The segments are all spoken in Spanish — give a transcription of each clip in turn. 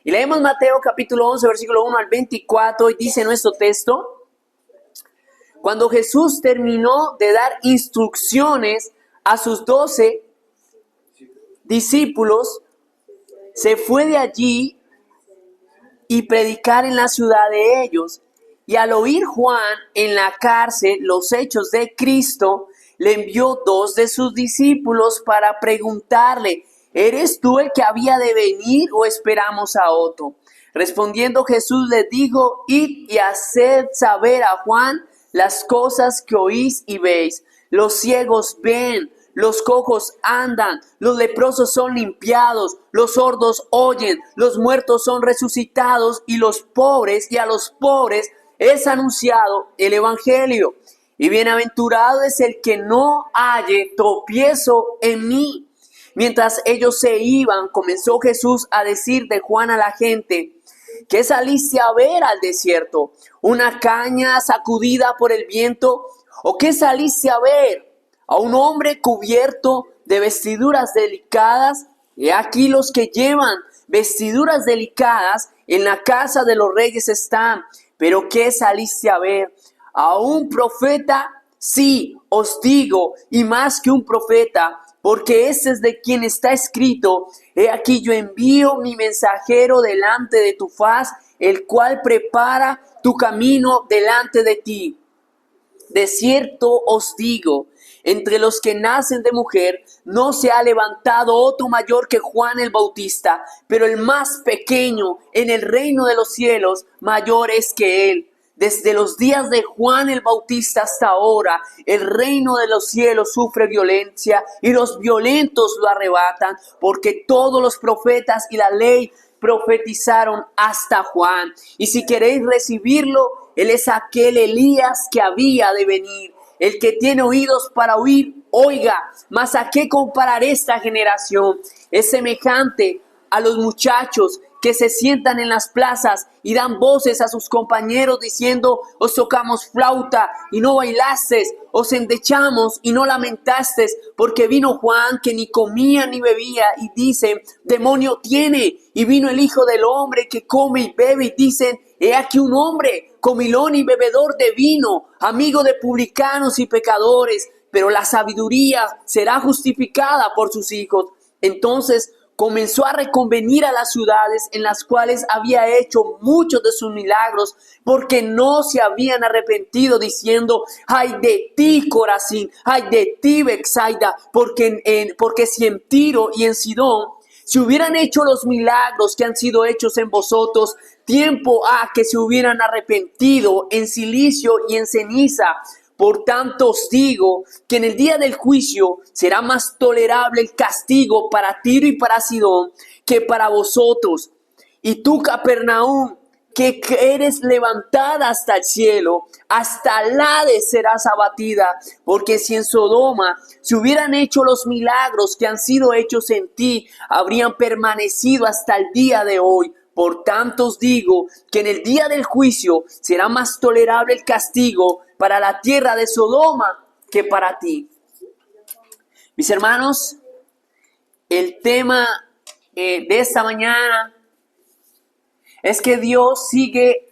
Y leemos Mateo capítulo 11, versículo 1 al 24, y dice nuestro texto: cuando Jesús terminó de dar instrucciones a sus 12 discípulos, se fue de allí y predicar en la ciudad de ellos. Y al oír Juan en la cárcel los hechos de Cristo, le envió 2 de sus discípulos para preguntarle: ¿eres tú el que había de venir o esperamos a otro? Respondiendo Jesús les dijo: id y haced saber a Juan las cosas que oís y veis. Los ciegos ven, los cojos andan, los leprosos son limpiados, los sordos oyen, los muertos son resucitados, y a los pobres es anunciado el evangelio. Y bienaventurado es el que no halle tropiezo en mí. Mientras ellos se iban, comenzó Jesús a decir de Juan a la gente: ¿qué saliste a ver al desierto? ¿Una caña sacudida por el viento? ¿O qué saliste a ver? ¿A un hombre cubierto de vestiduras delicadas? He aquí los que llevan vestiduras delicadas en la casa de los reyes están. ¿Pero qué saliste a ver? ¿A un profeta? Sí, os digo, y más que un profeta, porque ese es de quien está escrito: he aquí yo envío mi mensajero delante de tu faz, el cual prepara tu camino delante de ti. De cierto os digo, entre los que nacen de mujer no se ha levantado otro mayor que Juan el Bautista, pero el más pequeño en el reino de los cielos mayor es que él. Desde los días de Juan el Bautista hasta ahora, el reino de los cielos sufre violencia y los violentos lo arrebatan, porque todos los profetas y la ley profetizaron hasta Juan. Y si queréis recibirlo, él es aquel Elías que había de venir. El que tiene oídos para oír, oiga. Mas ¿a qué comparar esta generación? Es semejante a los muchachos que se sientan en las plazas y dan voces a sus compañeros diciendo: os tocamos flauta y no bailasteis, os endechamos y no lamentasteis, porque vino Juan que ni comía ni bebía y dicen: demonio tiene. Y vino el Hijo del Hombre que come y bebe y dicen: he aquí un hombre comilón y bebedor de vino, amigo de publicanos y pecadores, pero la sabiduría será justificada por sus hijos. Entonces comenzó a reconvenir a las ciudades en las cuales había hecho muchos de sus milagros, porque no se habían arrepentido, diciendo: ay de ti, Corazín, ay de ti, Betsaida, porque si en Tiro y en Sidón se hubieran hecho los milagros que han sido hechos en vosotros, tiempo ha que se hubieran arrepentido en cilicio y en ceniza. Por tanto os digo que en el día del juicio será más tolerable el castigo para Tiro y para Sidón que para vosotros. Y tú, Capernaum, que eres levantada hasta el cielo, hasta el Hades serás abatida, porque si en Sodoma se hubieran hecho los milagros que han sido hechos en ti, habrían permanecido hasta el día de hoy. Por tanto os digo que en el día del juicio será más tolerable el castigo para la tierra de Sodoma que para ti. Mis hermanos, el tema de esta mañana es que Dios sigue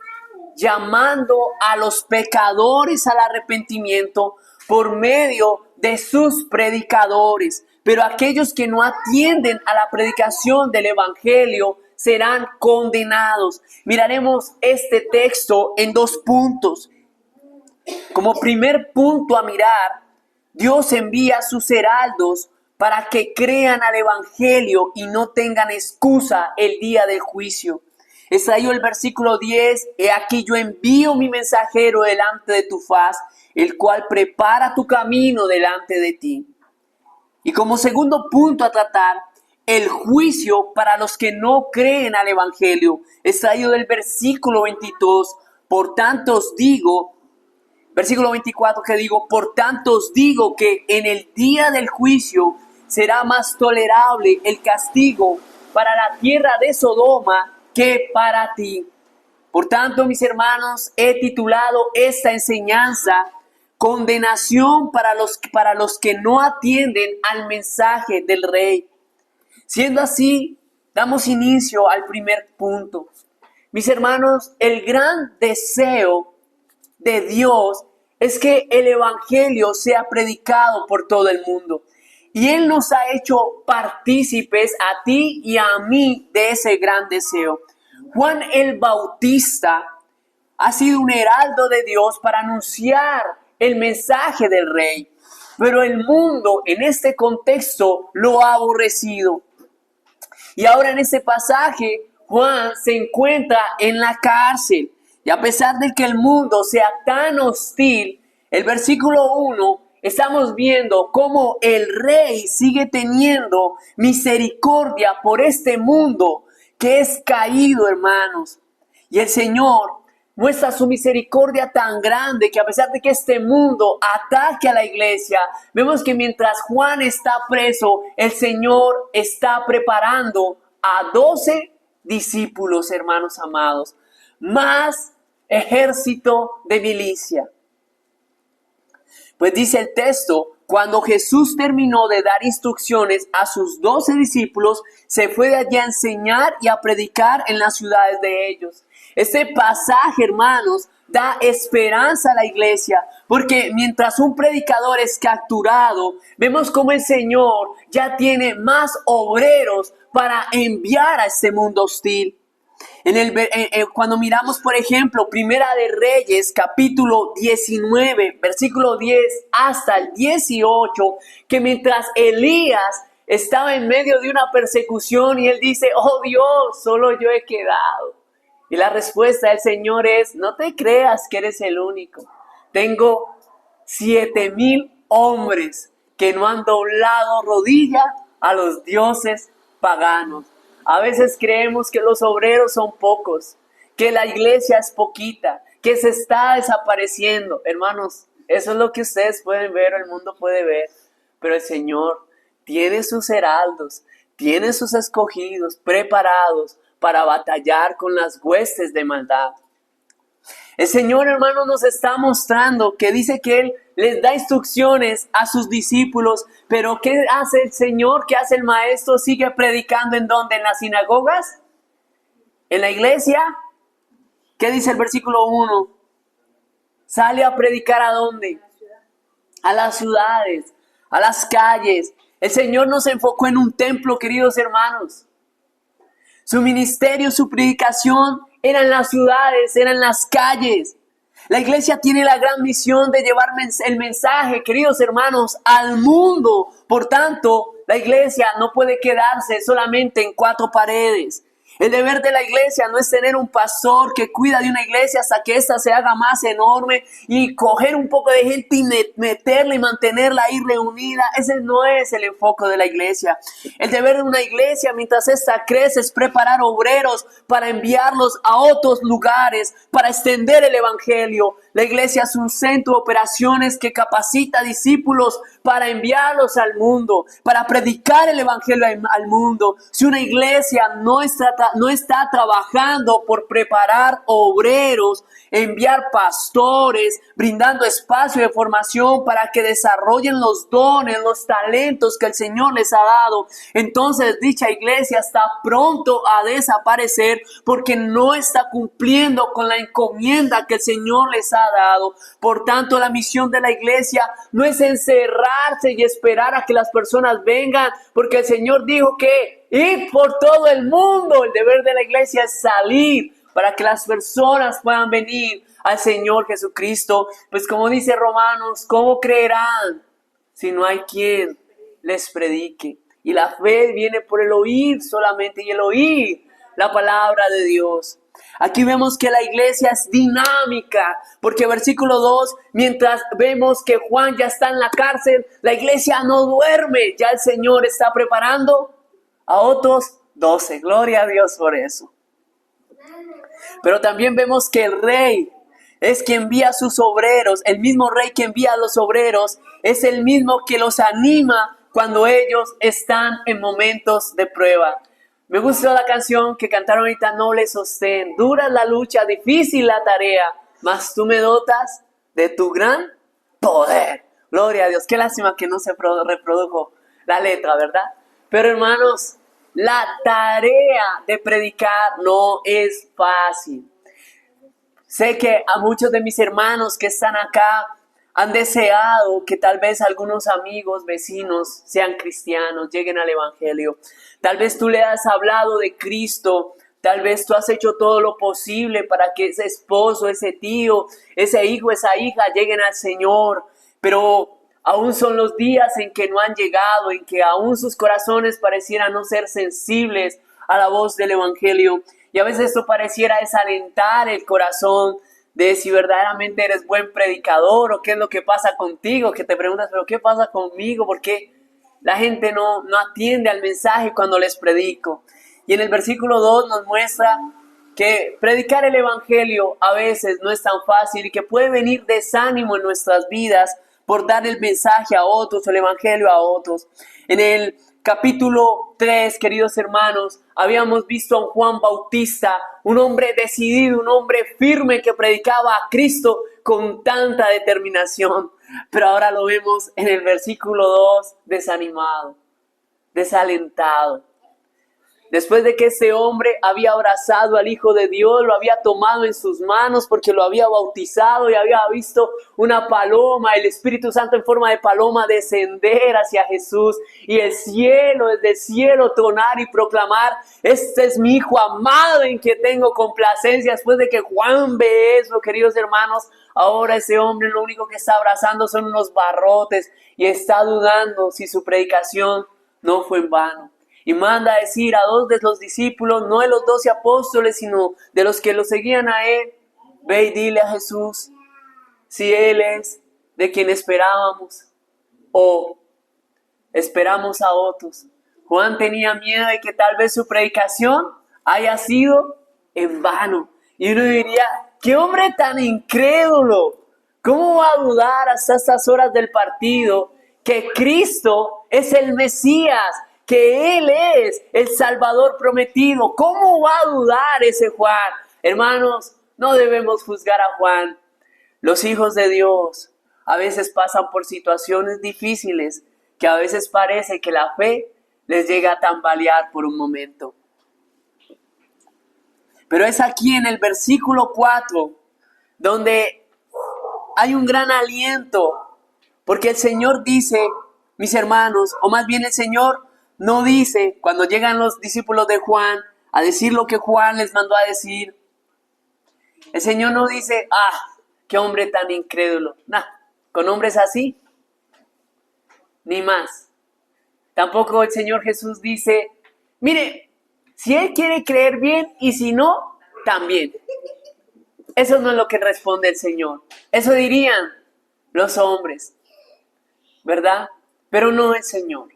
llamando a los pecadores al arrepentimiento por medio de sus predicadores. Pero aquellos que no atienden a la predicación del evangelio serán condenados. Miraremos este texto en 2 puntos. Como primer punto a mirar, Dios envía a sus heraldos para que crean al evangelio y no tengan excusa el día del juicio. Es ahí el versículo 10, he aquí yo envío mi mensajero delante de tu faz, el cual prepara tu camino delante de ti. Y como segundo punto a tratar, el juicio para los que no creen al evangelio. Es ahí del versículo 22, por tanto os digo, versículo 24 que digo, por tanto os digo que en el día del juicio será más tolerable el castigo para la tierra de Sodoma que para ti. Por tanto, mis hermanos, he titulado esta enseñanza: condenación para los que no atienden al mensaje del Rey. Siendo así, damos inicio al primer punto. Mis hermanos, el gran deseo de Dios es que el evangelio sea predicado por todo el mundo. Y Él nos ha hecho partícipes a ti y a mí de ese gran deseo. Juan el Bautista ha sido un heraldo de Dios para anunciar el mensaje del Rey. Pero el mundo en este contexto lo ha aborrecido. Y ahora en este pasaje, Juan se encuentra en la cárcel. Y a pesar de que el mundo sea tan hostil, el versículo 1, estamos viendo cómo el Rey sigue teniendo misericordia por este mundo que es caído, hermanos. Y el Señor muestra su misericordia tan grande que a pesar de que este mundo ataque a la iglesia, vemos que mientras Juan está preso, el Señor está preparando a 12 discípulos, hermanos amados, más ejército de milicia. Pues dice el texto, cuando Jesús terminó de dar instrucciones a sus 12 discípulos, se fue de allí a enseñar y a predicar en las ciudades de ellos. Este pasaje, hermanos, da esperanza a la iglesia, porque mientras un predicador es capturado, vemos como el Señor ya tiene más obreros para enviar a este mundo hostil. Cuando miramos, por ejemplo, Primera de Reyes, capítulo 19, versículo 10 hasta el 18, que mientras Elías estaba en medio de una persecución y él dice, oh Dios, solo yo he quedado. Y la respuesta del Señor es, no te creas que eres el único. Tengo 7,000 hombres que no han doblado rodilla a los dioses paganos. A veces creemos que los obreros son pocos, que la iglesia es poquita, que se está desapareciendo. Hermanos, eso es lo que ustedes pueden ver, el mundo puede ver. Pero el Señor tiene sus heraldos, tiene sus escogidos preparados para batallar con las huestes de maldad. El Señor, hermano, nos está mostrando que dice que Él les da instrucciones a sus discípulos, pero ¿qué hace el Señor? ¿Qué hace el Maestro? ¿Sigue predicando en dónde? ¿En las sinagogas? ¿En la iglesia? ¿Qué dice el versículo 1? Sale a predicar ¿a dónde? A las ciudades, a las calles. El Señor no se enfocó en un templo, queridos hermanos. Su ministerio, su predicación era en las ciudades, era en las calles. La iglesia tiene la gran misión de llevar el mensaje, queridos hermanos, al mundo. Por tanto, la iglesia no puede quedarse solamente en 4 paredes. El deber de la iglesia no es tener un pastor que cuida de una iglesia hasta que ésta se haga más enorme y coger un poco de gente y meterla y mantenerla ahí reunida. Ese no es el enfoque de la iglesia. El deber de una iglesia mientras ésta crece es preparar obreros para enviarlos a otros lugares, para extender el evangelio. La iglesia es un centro de operaciones que capacita discípulos para enviarlos al mundo, para predicar el evangelio al mundo. Si una iglesia no está trabajando por preparar obreros, enviar pastores, brindando espacio de formación para que desarrollen los dones, los talentos que el Señor les ha dado, entonces dicha iglesia está pronto a desaparecer porque no está cumpliendo con la encomienda que el Señor les ha dado. Por tanto, la misión de la iglesia no es encerrarse y esperar a que las personas vengan, porque el Señor dijo que ir por todo el mundo. El deber de la iglesia es salir para que las personas puedan venir al Señor Jesucristo. Pues como dice Romanos, ¿cómo creerán si no hay quien les predique? Y la fe viene por el oír solamente, y el oír la palabra de Dios. Aquí vemos que la iglesia es dinámica, porque versículo 2, mientras vemos que Juan ya está en la cárcel, la iglesia no duerme, ya el Señor está preparando a otros 12. Gloria a Dios por eso. Pero también vemos que el rey es quien envía a sus obreros. El mismo rey que envía a los obreros es el mismo que los anima cuando ellos están en momentos de prueba. Me gustó la canción que cantaron ahorita, Noble Sostén. Dura la lucha, difícil la tarea, mas tú me dotas de tu gran poder. Gloria a Dios. Qué lástima que no se reprodujo la letra, ¿verdad? Pero hermanos, La tarea de predicar no es fácil. Sé que a muchos de mis hermanos que están acá han deseado que tal vez algunos amigos, vecinos sean cristianos, lleguen al Evangelio. Tal vez tú le has hablado de Cristo, tal vez tú has hecho todo lo posible para que ese esposo, ese tío, ese hijo, esa hija lleguen al Señor, pero aún son los días en que no han llegado, en que aún sus corazones parecieran no ser sensibles a la voz del Evangelio. Y a veces esto pareciera desalentar el corazón de si verdaderamente eres buen predicador o qué es lo que pasa contigo, que te preguntas, pero ¿qué pasa conmigo? ¿Por qué la gente no atiende al mensaje cuando les predico? Y en el versículo 2 nos muestra que predicar el Evangelio a veces no es tan fácil y que puede venir desánimo en nuestras vidas por dar el mensaje a otros, el Evangelio a otros. En el capítulo 3, queridos hermanos, habíamos visto a un Juan Bautista, un hombre decidido, un hombre firme que predicaba a Cristo con tanta determinación. Pero ahora lo vemos en el versículo 2, desanimado, desalentado. Después de que ese hombre había abrazado al Hijo de Dios, lo había tomado en sus manos porque lo había bautizado y había visto una paloma, el Espíritu Santo en forma de paloma descender hacia Jesús y el cielo, desde el cielo tronar y proclamar, este es mi Hijo amado en que tengo complacencia. Después de que Juan ve eso, queridos hermanos, ahora ese hombre lo único que está abrazando son unos barrotes y está dudando si su predicación no fue en vano. Y manda a decir a 2 de los discípulos, no de los 12 apóstoles, sino de los que lo seguían a él, ve y dile a Jesús si él es de quien esperábamos o esperamos a otros. Juan tenía miedo de que tal vez su predicación haya sido en vano. Y uno diría, qué hombre tan incrédulo, ¿cómo va a dudar hasta estas horas del partido que Cristo es el Mesías? Que Él es el Salvador prometido. ¿Cómo va a dudar ese Juan? Hermanos, no debemos juzgar a Juan. Los hijos de Dios a veces pasan por situaciones difíciles que a veces parece que la fe les llega a tambalear por un momento. Pero es aquí en el versículo 4 donde hay un gran aliento, porque el Señor dice, mis hermanos, o más bien el Señor no dice, cuando llegan los discípulos de Juan a decir lo que Juan les mandó a decir, el Señor no dice, qué hombre tan incrédulo. Nah, con hombres así, ni más. Tampoco el Señor Jesús dice, mire, si Él quiere creer bien y si no, también. Eso no es lo que responde el Señor. Eso dirían los hombres, ¿verdad? Pero no el Señor.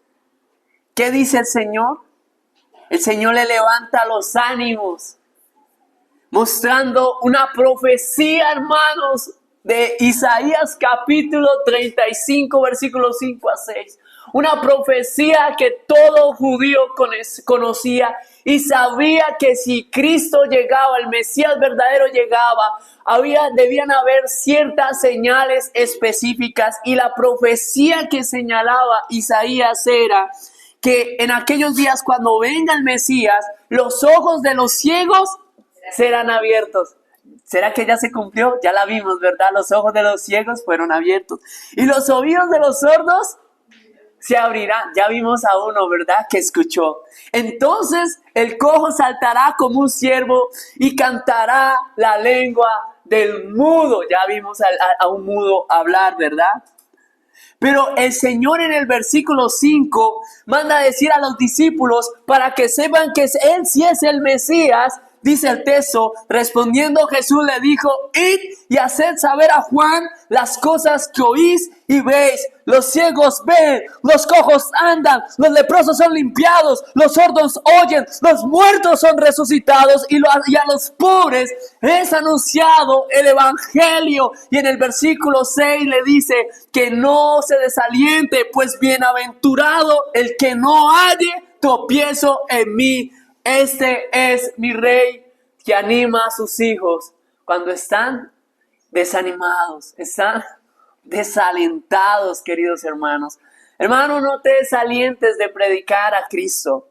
¿Qué dice el Señor? El Señor le levanta los ánimos, mostrando una profecía, hermanos, de Isaías capítulo 35, versículos 5 a 6. Una profecía que todo judío conocía y sabía que si Cristo llegaba, el Mesías verdadero llegaba, debían haber ciertas señales específicas. Y la profecía que señalaba Isaías era que en aquellos días cuando venga el Mesías, los ojos de los ciegos serán abiertos. ¿Será que ya se cumplió? Ya la vimos, ¿verdad? Los ojos de los ciegos fueron abiertos. Y los oídos de los sordos se abrirán. Ya vimos a uno, ¿verdad? Que escuchó. Entonces el cojo saltará como un ciervo y cantará la lengua del mudo. Ya vimos a un mudo hablar, ¿verdad? Pero el Señor en el versículo 5 manda a decir a los discípulos para que sepan que Él sí es el Mesías. Dice el texto, respondiendo Jesús le dijo, id y haced saber a Juan las cosas que oís y veis. Los ciegos ven, los cojos andan, los leprosos son limpiados, los sordos oyen, los muertos son resucitados y a los pobres es anunciado el evangelio. Y en el versículo 6 le dice que no se desaliente, pues bienaventurado el que no halle tropiezo en mí. Este es mi rey que anima a sus hijos cuando están desanimados, están desalentados, queridos hermanos. Hermano, no te desalientes de predicar a Cristo.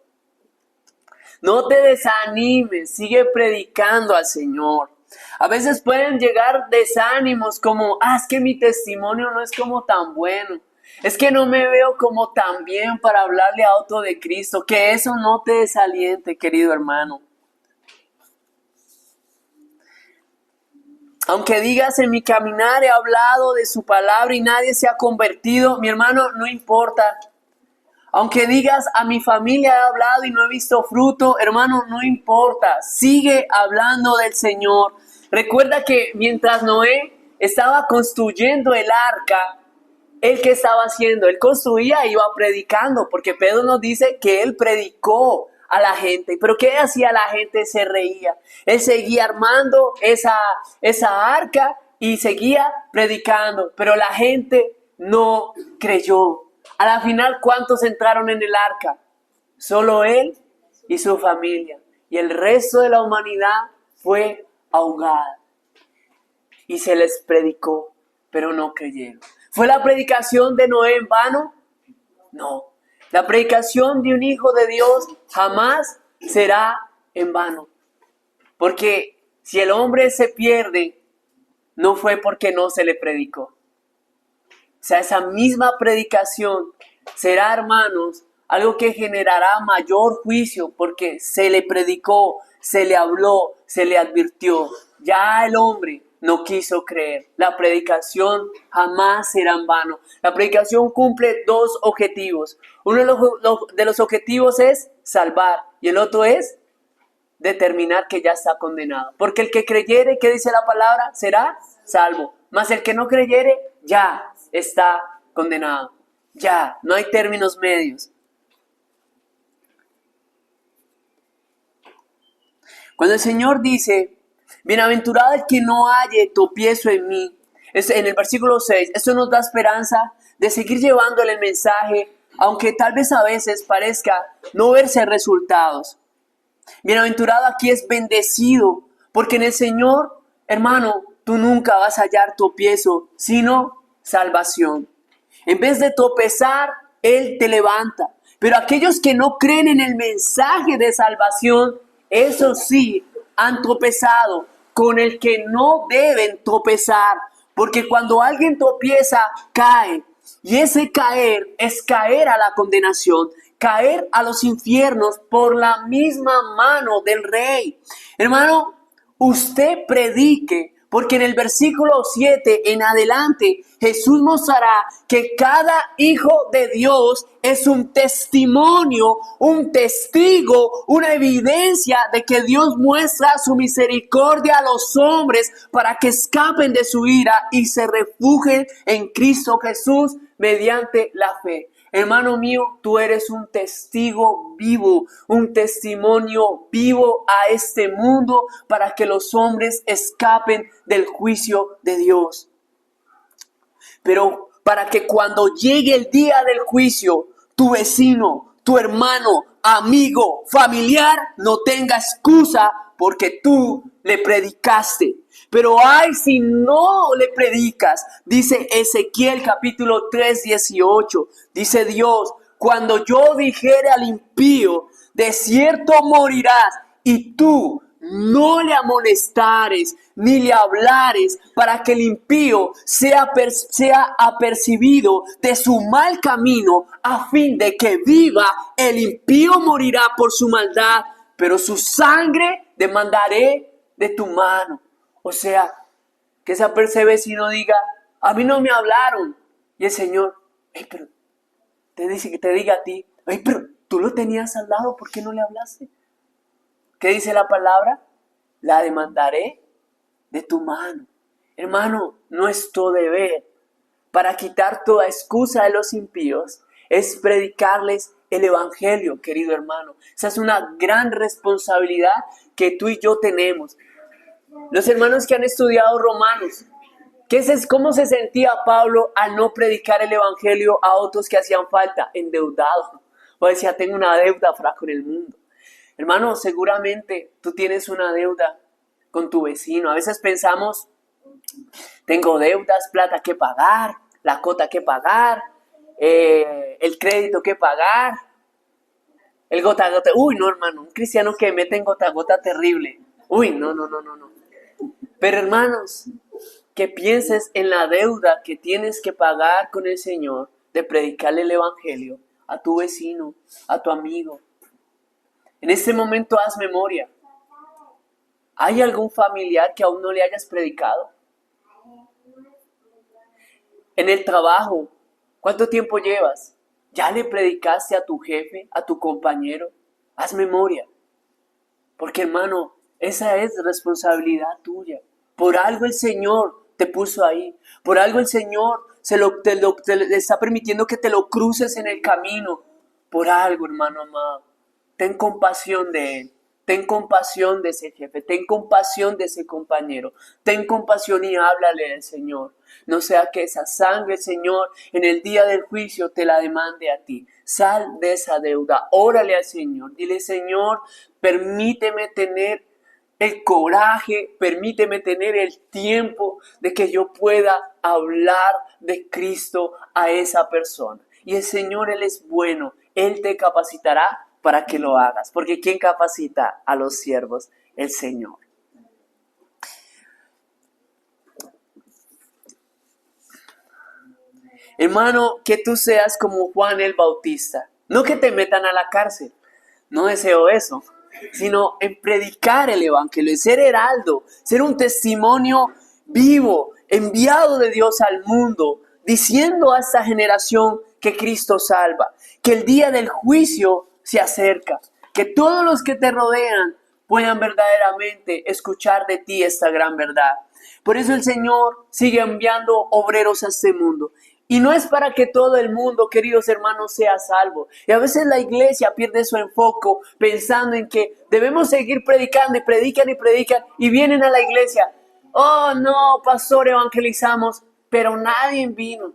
No te desanimes, sigue predicando al Señor. A veces pueden llegar desánimos como, es que mi testimonio no es como tan bueno. Es que no me veo como tan bien para hablarle a otro de Cristo. Que eso no te desaliente, querido hermano. Aunque digas, en mi caminar he hablado de su palabra y nadie se ha convertido, mi hermano, no importa. Aunque digas, a mi familia he hablado y no he visto fruto, hermano, no importa. Sigue hablando del Señor. Recuerda que mientras Noé estaba construyendo el arca, ¿él qué estaba haciendo? Él construía e iba predicando, porque Pedro nos dice que él predicó a la gente. Pero ¿qué hacía la gente? Se reía. Él seguía armando esa arca y seguía predicando, pero la gente no creyó. A la final, ¿cuántos entraron en el arca? Solo él y su familia. Y el resto de la humanidad fue ahogada. Y se les predicó, pero no creyeron. ¿Fue la predicación de Noé en vano? No. La predicación de un hijo de Dios jamás será en vano. Porque si el hombre se pierde, no fue porque no se le predicó. O sea, esa misma predicación será, hermanos, algo que generará mayor juicio porque se le predicó, se le habló, se le advirtió. Ya el hombre no quiso creer. La predicación jamás será en vano. La predicación cumple dos objetivos. Uno de los objetivos es salvar y el otro es determinar que ya está condenado. Porque el que creyere, ¿qué dice la palabra? Será salvo. Mas el que no creyere, ya está condenado. Ya, no hay términos medios. Cuando el Señor dice, bienaventurado el que no halle tropiezo en mí, es en el versículo 6, esto nos da esperanza de seguir llevándole el mensaje, aunque tal vez a veces parezca no verse resultados. Bienaventurado aquí es bendecido, porque en el Señor, hermano, tú nunca vas a hallar tropiezo, sino salvación. En vez de tropezar, Él te levanta. Pero aquellos que no creen en el mensaje de salvación, esos sí han tropezado con el que no deben tropezar. Porque cuando alguien tropieza, cae. Y ese caer es caer a la condenación, caer a los infiernos por la misma mano del Rey. Hermano, usted predique, porque en el versículo 7 en adelante Jesús mostrará que cada hijo de Dios es un testimonio, un testigo, una evidencia de que Dios muestra su misericordia a los hombres para que escapen de su ira y se refugien en Cristo Jesús mediante la fe. Hermano mío, tú eres un testigo vivo, un testimonio vivo a este mundo para que los hombres escapen del juicio de Dios. Pero para que cuando llegue el día del juicio, tu vecino, tu hermano, amigo, familiar no tenga excusa porque tú le predicaste. Pero ay, si no le predicas, dice Ezequiel capítulo 3:18, dice Dios, cuando yo dijere al impío, de cierto morirás, y tú no le amonestares ni le hablares para que el impío sea apercibido de su mal camino, a fin de que viva. El impío morirá por su maldad, pero su sangre demandaré de tu mano. O sea, que ese vecino diga, a mí no me hablaron. Y el Señor, pero te dice que te diga a ti, pero tú lo tenías al lado, ¿por qué no le hablaste? ¿Qué dice la palabra? La demandaré de tu mano. Hermano, nuestro deber para quitar toda excusa de los impíos es predicarles el evangelio, querido hermano. Esa es una gran responsabilidad que tú y yo tenemos. Los hermanos que han estudiado Romanos, ¿cómo se sentía Pablo al no predicar el evangelio a otros que hacían falta? Endeudado. O decía, tengo una deuda con el mundo. Hermano, seguramente tú tienes una deuda con tu vecino. A veces pensamos, tengo deudas, plata que pagar, la cuota que pagar, el crédito que pagar, El gota a gota. Uy, no, hermano, un cristiano que mete en gota a gota terrible. Uy, no, no, no, no, no. Pero hermanos, que pienses en la deuda que tienes que pagar con el Señor de predicarle el Evangelio a tu vecino, a tu amigo. En este momento haz memoria. ¿Hay algún familiar que aún no le hayas predicado? En el trabajo, ¿cuánto tiempo llevas? ¿Ya le predicaste a tu jefe, a tu compañero? Haz memoria. Porque hermano, esa es responsabilidad tuya. Por algo el Señor te puso ahí. Por algo el Señor te está permitiendo que te lo cruces en el camino. Por algo, hermano amado. Ten compasión de Él. Ten compasión de ese jefe. Ten compasión de ese compañero. Ten compasión y háblale al Señor. No sea que esa sangre, Señor, en el día del juicio te la demande a ti. Sal de esa deuda. Órale al Señor. Dile, Señor, permíteme tener el coraje, permíteme tener el tiempo de que yo pueda hablar de Cristo a esa persona. Y el Señor, Él es bueno. Él te capacitará para que lo hagas. Porque ¿quién capacita a los siervos? El Señor. Hermano, que tú seas como Juan el Bautista. No que te metan a la cárcel. No deseo eso. Sino en predicar el Evangelio, en ser heraldo, ser un testimonio vivo, enviado de Dios al mundo, diciendo a esta generación que Cristo salva, que el día del juicio se acerca, que todos los que te rodean puedan verdaderamente escuchar de ti esta gran verdad. Por eso el Señor sigue enviando obreros a este mundo. Y no es para que todo el mundo, queridos hermanos, sea salvo. Y a veces la iglesia pierde su enfoque pensando en que debemos seguir predicando y predican y predican y vienen a la iglesia. Oh, no, pastor, evangelizamos, pero nadie vino.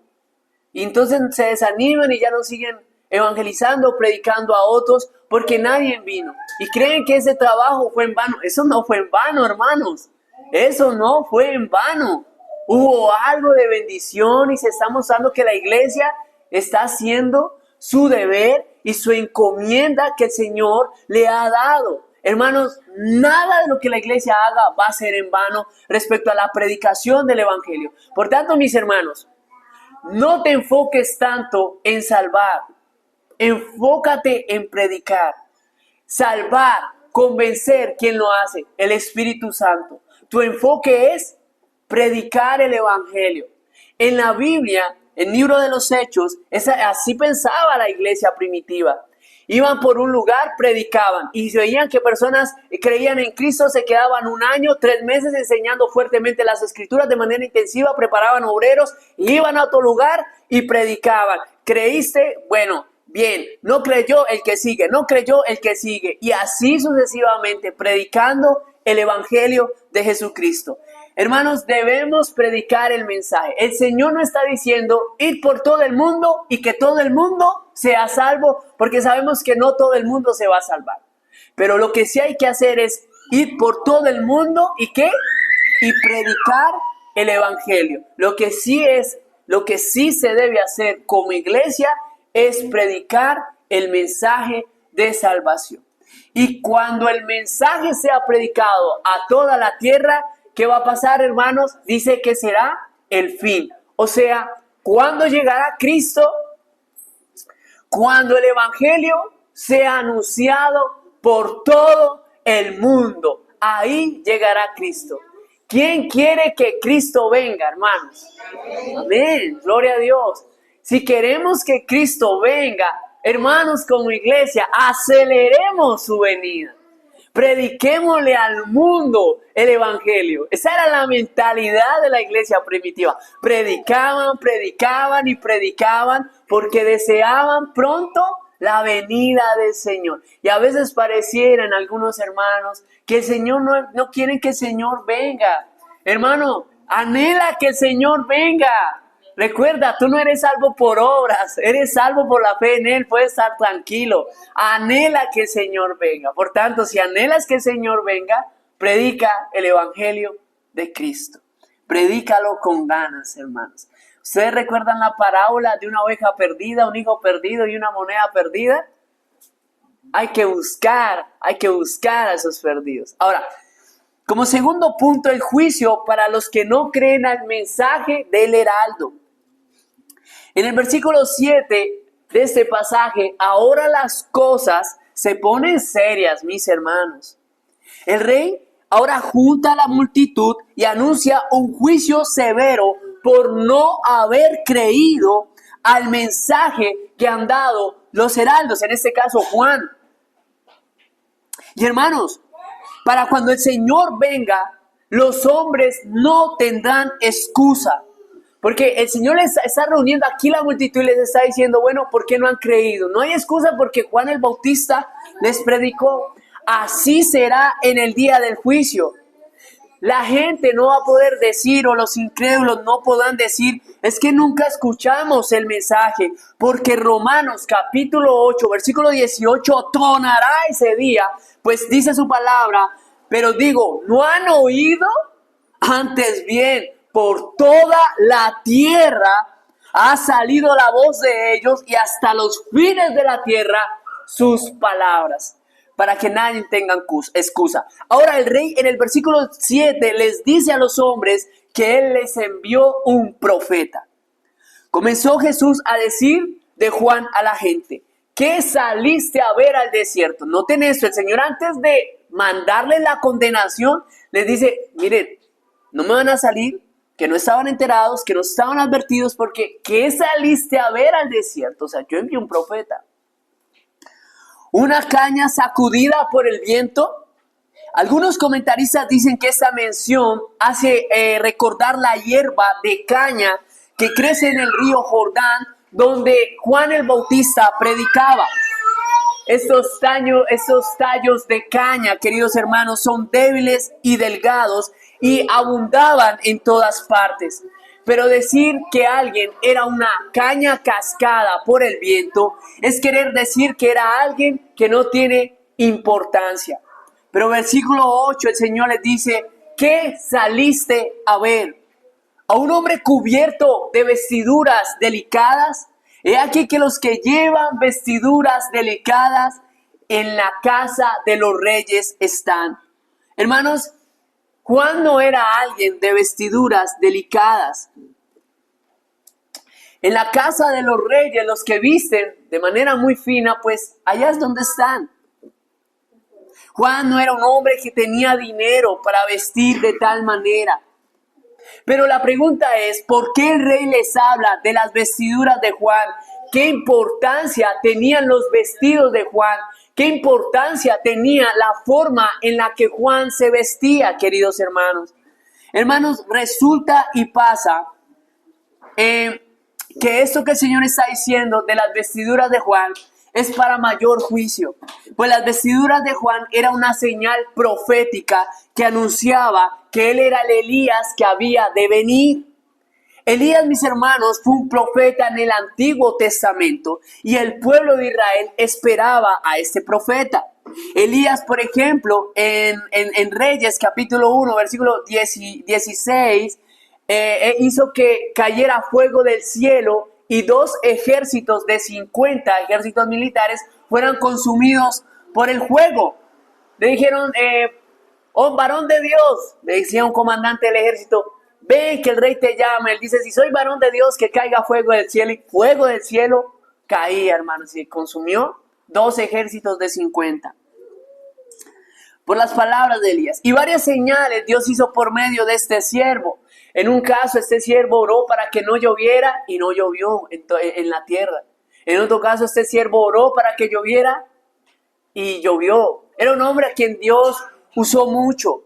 Y entonces se desaniman y ya no siguen evangelizando, predicando a otros porque nadie vino. Y creen que ese trabajo fue en vano. Eso no fue en vano, hermanos. Eso no fue en vano. Hubo algo de bendición y se está mostrando que la iglesia está haciendo su deber y su encomienda que el Señor le ha dado. Hermanos, nada de lo que la iglesia haga va a ser en vano respecto a la predicación del Evangelio. Por tanto, mis hermanos, no te enfoques tanto en salvar, enfócate en predicar. Salvar, convencer, ¿quién lo hace? El Espíritu Santo. Tu enfoque es predicar el Evangelio. En la Biblia, el libro de los Hechos, así pensaba la iglesia primitiva. Iban por un lugar, predicaban y veían que personas creían en Cristo, se quedaban 1 año, 3 meses enseñando fuertemente las Escrituras de manera intensiva, preparaban obreros, iban a otro lugar y predicaban. ¿Creíste? Bueno, bien. No creyó, el que sigue. No creyó, el que sigue. Y así sucesivamente, predicando el Evangelio de Jesucristo. Hermanos, debemos predicar el mensaje. El Señor no está diciendo ir por todo el mundo y que todo el mundo sea salvo, porque sabemos que no todo el mundo se va a salvar. Pero lo que sí hay que hacer es ir por todo el mundo y ¿qué? Y predicar el Evangelio. Lo que sí se debe hacer como iglesia es predicar el mensaje de salvación. Y cuando el mensaje sea predicado a toda la tierra, ¿qué va a pasar, hermanos? Dice que será el fin. O sea, ¿cuándo llegará Cristo? Cuando el Evangelio sea anunciado por todo el mundo. Ahí llegará Cristo. ¿Quién quiere que Cristo venga, hermanos? Amén. Gloria a Dios. Si queremos que Cristo venga, hermanos, como iglesia, aceleremos su venida. Prediquémosle al mundo el Evangelio. Esa era la mentalidad de la iglesia primitiva. Predicaban y predicaban porque deseaban pronto la venida del Señor. Y a veces pareciera en algunos hermanos que el Señor no quiere que el Señor venga. Hermano, anhela que el Señor venga. Recuerda, tú no eres salvo por obras, eres salvo por la fe en Él, puedes estar tranquilo. Anhela que el Señor venga. Por tanto, si anhelas que el Señor venga, predica el Evangelio de Cristo. Predícalo con ganas, hermanos. ¿Ustedes recuerdan la parábola de una oveja perdida, un hijo perdido y una moneda perdida? Hay que buscar a esos perdidos. Ahora, como segundo punto, el juicio para los que no creen al mensaje del heraldo. En el versículo 7 de este pasaje, ahora las cosas se ponen serias, mis hermanos. El rey ahora junta a la multitud y anuncia un juicio severo por no haber creído al mensaje que han dado los heraldos, en este caso Juan. Y hermanos, para cuando el Señor venga, los hombres no tendrán excusa. Porque el Señor les está reuniendo aquí la multitud y les está diciendo, bueno, ¿por qué no han creído? No hay excusa porque Juan el Bautista les predicó. Así será en el día del juicio. La gente no va a poder decir, o los incrédulos no podrán decir, es que nunca escuchamos el mensaje, porque Romanos capítulo 8, versículo 18, tronará ese día, pues dice su palabra, pero digo, ¿no han oído? Antes bien, por toda la tierra ha salido la voz de ellos y hasta los fines de la tierra sus palabras, para que nadie tenga excusa. Ahora el rey en el versículo 7 les dice a los hombres que él les envió un profeta. Comenzó Jesús a decir de Juan a la gente, ¿qué saliste a ver al desierto? Noten esto, el Señor antes de mandarles la condenación, les dice, miren, no me van a salir, que no estaban enterados, que no estaban advertidos, porque ¿qué saliste a ver al desierto? O sea, yo envié un profeta. Una caña sacudida por el viento. Algunos comentaristas dicen que esta mención hace recordar la hierba de caña que crece en el río Jordán, donde Juan el Bautista predicaba. Estos tallos de caña, queridos hermanos, son débiles y delgados y abundaban en todas partes. Pero decir que alguien era una caña cascada por el viento es querer decir que era alguien que no tiene importancia. Pero versículo 8 el Señor les dice, ¿qué saliste a ver? ¿A un hombre cubierto de vestiduras delicadas? He aquí que los que llevan vestiduras delicadas en la casa de los reyes están. Hermanos, Juan no era alguien de vestiduras delicadas. En la casa de los reyes, los que visten de manera muy fina, pues allá es donde están. Juan no era un hombre que tenía dinero para vestir de tal manera. Pero la pregunta es, ¿por qué el rey les habla de las vestiduras de Juan? ¿Qué importancia tenían los vestidos de Juan? ¿Qué importancia tenía la forma en la que Juan se vestía, queridos hermanos? Hermanos, resulta y pasa que esto que el Señor está diciendo de las vestiduras de Juan es para mayor juicio. Pues las vestiduras de Juan era una señal profética que anunciaba que él era el Elías que había de venir. Elías, mis hermanos, fue un profeta en el Antiguo Testamento y el pueblo de Israel esperaba a este profeta. Elías, por ejemplo, en Reyes capítulo 1, versículo 16, hizo que cayera fuego del cielo y 2 ejércitos de 50 ejércitos militares fueran consumidos por el fuego. Le dijeron, oh varón de Dios, le decía un comandante del ejército, ve que el rey te llama. Él dice, si soy varón de Dios, que caiga fuego del cielo. Y fuego del cielo caía, hermanos, y consumió 2 ejércitos de 50. Por las palabras de Elías. Y varias señales Dios hizo por medio de este siervo. En un caso, este siervo oró para que no lloviera y no llovió en la tierra. En otro caso, este siervo oró para que lloviera y llovió. Era un hombre a quien Dios usó mucho.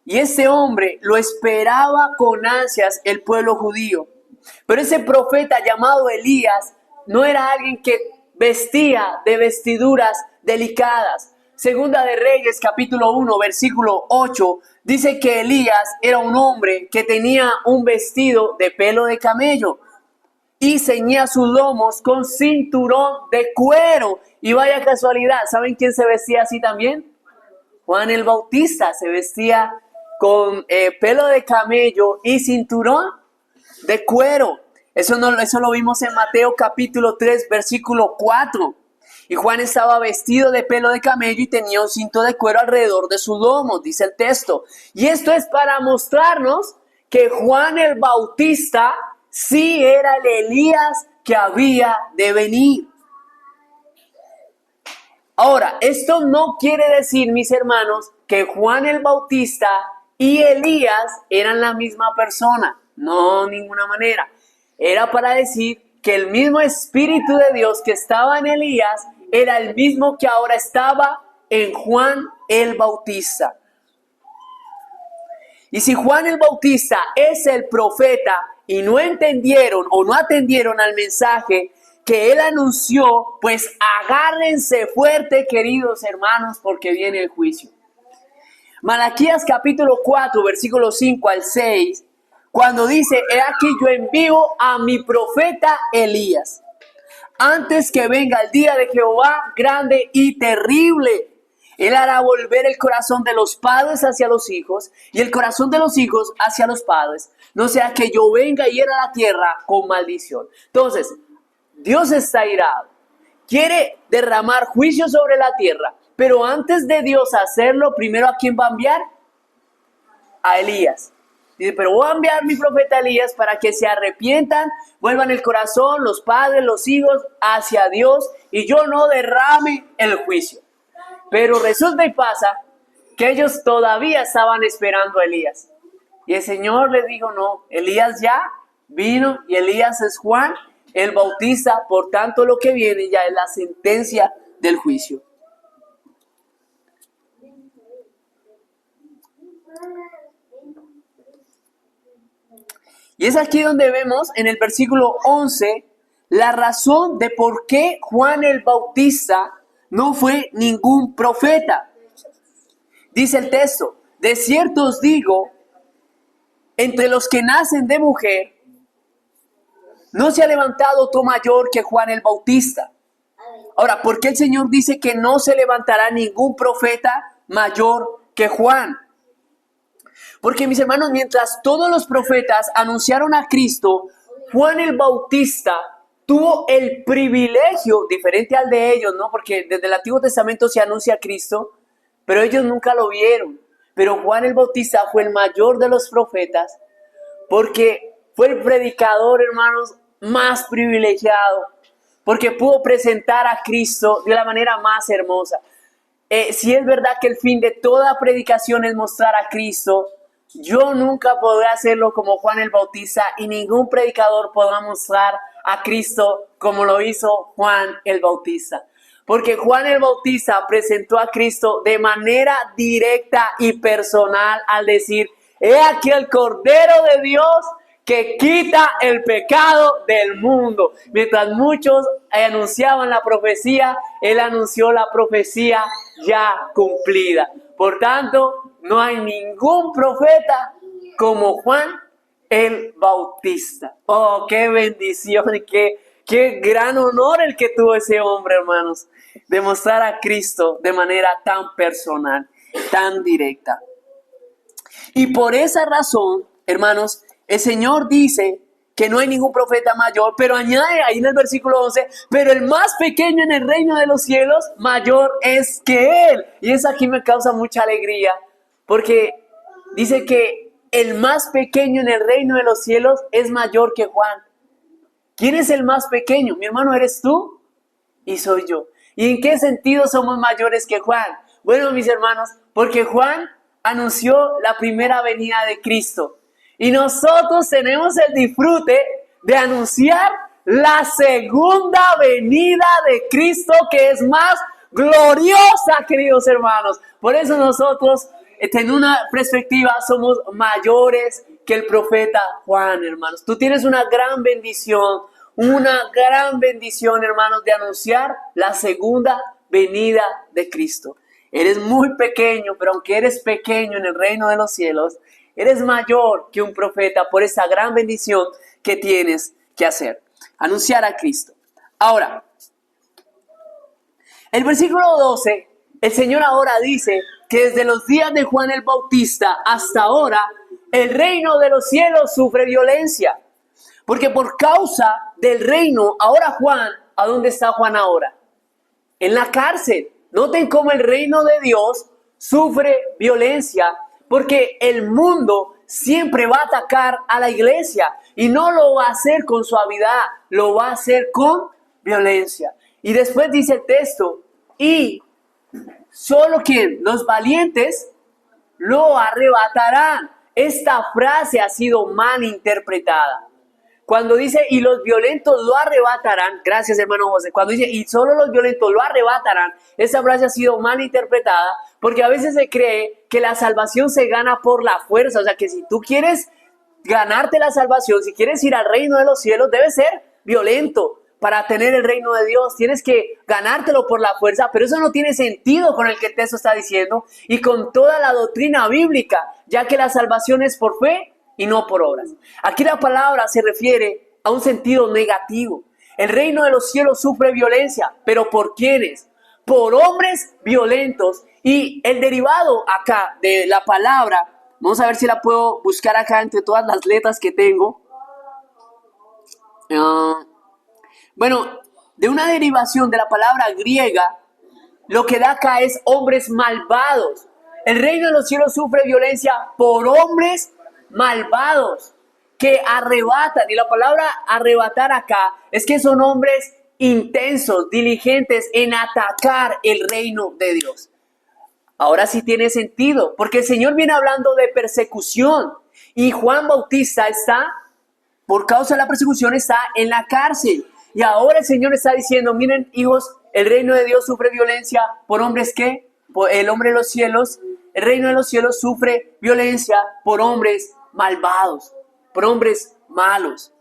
Y ese hombre lo esperaba con ansias el pueblo judío. Pero ese profeta llamado Elías no era alguien que vestía de vestiduras delicadas. Segunda de Reyes, capítulo 1, versículo 8, dice que Elías era un hombre que tenía un vestido de pelo de camello y ceñía sus lomos con cinturón de cuero. Y vaya casualidad, ¿saben quién se vestía así también? Juan el Bautista se vestía con pelo de camello y cinturón de cuero. Eso lo vimos en Mateo capítulo 3, versículo 4. Y Juan estaba vestido de pelo de camello y tenía un cinto de cuero alrededor de su lomo, dice el texto. Y esto es para mostrarnos que Juan el Bautista sí era el Elías que había de venir. Ahora, esto no quiere decir, mis hermanos, que Juan el Bautista y Elías eran la misma persona. No, de ninguna manera. Era para decir que el mismo Espíritu de Dios que estaba en Elías era el mismo que ahora estaba en Juan el Bautista. Y si Juan el Bautista es el profeta y no entendieron o no atendieron al mensaje que él anunció, pues agárrense fuerte, queridos hermanos, porque viene el juicio. Malaquías capítulo 4, versículos 5 al 6, cuando dice: he aquí yo envío a mi profeta Elías, antes que venga el día de Jehová grande y terrible. Él hará volver el corazón de los padres hacia los hijos y el corazón de los hijos hacia los padres, no sea que yo venga y hiera la tierra con maldición. Entonces, Dios está irado, quiere derramar juicio sobre la tierra, pero antes de Dios hacerlo, primero ¿a quién va a enviar? A Elías. Dice: pero voy a enviar mi profeta Elías para que se arrepientan, vuelvan el corazón, los padres, los hijos, hacia Dios, y yo no derrame el juicio. Pero resulta y pasa que ellos todavía estaban esperando a Elías. Y el Señor les dijo: no, Elías ya vino, y Elías es Juan el Bautista, por tanto lo que viene ya es la sentencia del juicio. Y es aquí donde vemos en el versículo 11 la razón de por qué Juan el Bautista no fue ningún profeta. Dice el texto: de cierto os digo, entre los que nacen de mujer, no se ha levantado otro mayor que Juan el Bautista. Ahora, ¿por qué el Señor dice que no se levantará ningún profeta mayor que Juan? Porque, mis hermanos, mientras todos los profetas anunciaron a Cristo, Juan el Bautista tuvo el privilegio, diferente al de ellos, ¿no? Porque desde el Antiguo Testamento se anuncia a Cristo, pero ellos nunca lo vieron. Pero Juan el Bautista fue el mayor de los profetas, porque fue el predicador, hermanos, más privilegiado, porque pudo presentar a Cristo de la manera más hermosa. Si es verdad que el fin de toda predicación es mostrar a Cristo, yo nunca podré hacerlo como Juan el Bautista, y ningún predicador podrá mostrar a Cristo como lo hizo Juan el Bautista. Porque Juan el Bautista presentó a Cristo de manera directa y personal al decir: he aquí el Cordero de Dios que quita el pecado del mundo. Mientras muchos anunciaban la profecía, él anunció la profecía ya cumplida. Por tanto, no hay ningún profeta como Juan el Bautista. Oh, qué bendición y qué gran honor el que tuvo ese hombre, hermanos, de mostrar a Cristo de manera tan personal, tan directa. Y por esa razón, hermanos, el Señor dice que no hay ningún profeta mayor, pero añade ahí en el versículo 11, pero el más pequeño en el reino de los cielos, mayor es que él. Y eso aquí me causa mucha alegría, porque dice que el más pequeño en el reino de los cielos es mayor que Juan. ¿Quién es el más pequeño? Mi hermano, eres tú y soy yo. ¿Y en qué sentido somos mayores que Juan? Bueno, mis hermanos, porque Juan anunció la primera venida de Cristo. Y nosotros tenemos el disfrute de anunciar la segunda venida de Cristo, que es más gloriosa, queridos hermanos. Por eso nosotros, en una perspectiva, somos mayores que el profeta Juan, hermanos. Tú tienes una gran bendición, hermanos, de anunciar la segunda venida de Cristo. Eres muy pequeño, pero aunque eres pequeño en el reino de los cielos, eres mayor que un profeta por esa gran bendición que tienes que hacer. Anunciar a Cristo. Ahora, el versículo 12, el Señor ahora dice que desde los días de Juan el Bautista hasta ahora, el reino de los cielos sufre violencia. Porque por causa del reino, ahora Juan, ¿a dónde está Juan ahora? en la cárcel. Noten cómo el reino de Dios sufre violencia porque el mundo siempre va a atacar a la iglesia y no lo va a hacer con suavidad, lo va a hacer con violencia. Y después dice el texto, y solo quien, los valientes, lo arrebatarán. Esta frase ha sido mal interpretada. Cuando dice, y los violentos lo arrebatarán, gracias hermano José, cuando dice, y solo los violentos lo arrebatarán, esta frase ha sido mal interpretada, porque a veces se cree que la salvación se gana por la fuerza, o sea que si tú quieres ganarte la salvación, si quieres ir al reino de los cielos, debes ser violento para tener el reino de Dios, tienes que ganártelo por la fuerza, pero eso no tiene sentido con el que el texto está diciendo y con toda la doctrina bíblica, ya que la salvación es por fe y no por obras. Aquí la palabra se refiere a un sentido negativo. El reino de los cielos sufre violencia, pero ¿por quiénes? Por hombres violentos. Y el derivado acá de la palabra, vamos a ver si la puedo buscar acá entre todas las letras que tengo. Bueno, de una derivación de la palabra griega, lo que da acá es hombres malvados. El reino de los cielos sufre violencia por hombres malvados que arrebatan. Y la palabra arrebatar acá es que son hombres intensos, diligentes en atacar el reino de Dios. Ahora sí tiene sentido, porque el Señor viene hablando de persecución y Juan Bautista está, por causa de la persecución, está en la cárcel. Y ahora el Señor está diciendo, miren hijos, el reino de Dios sufre violencia por hombres que, por el hombre de los cielos, el reino de los cielos sufre violencia por hombres malvados, por hombres malos.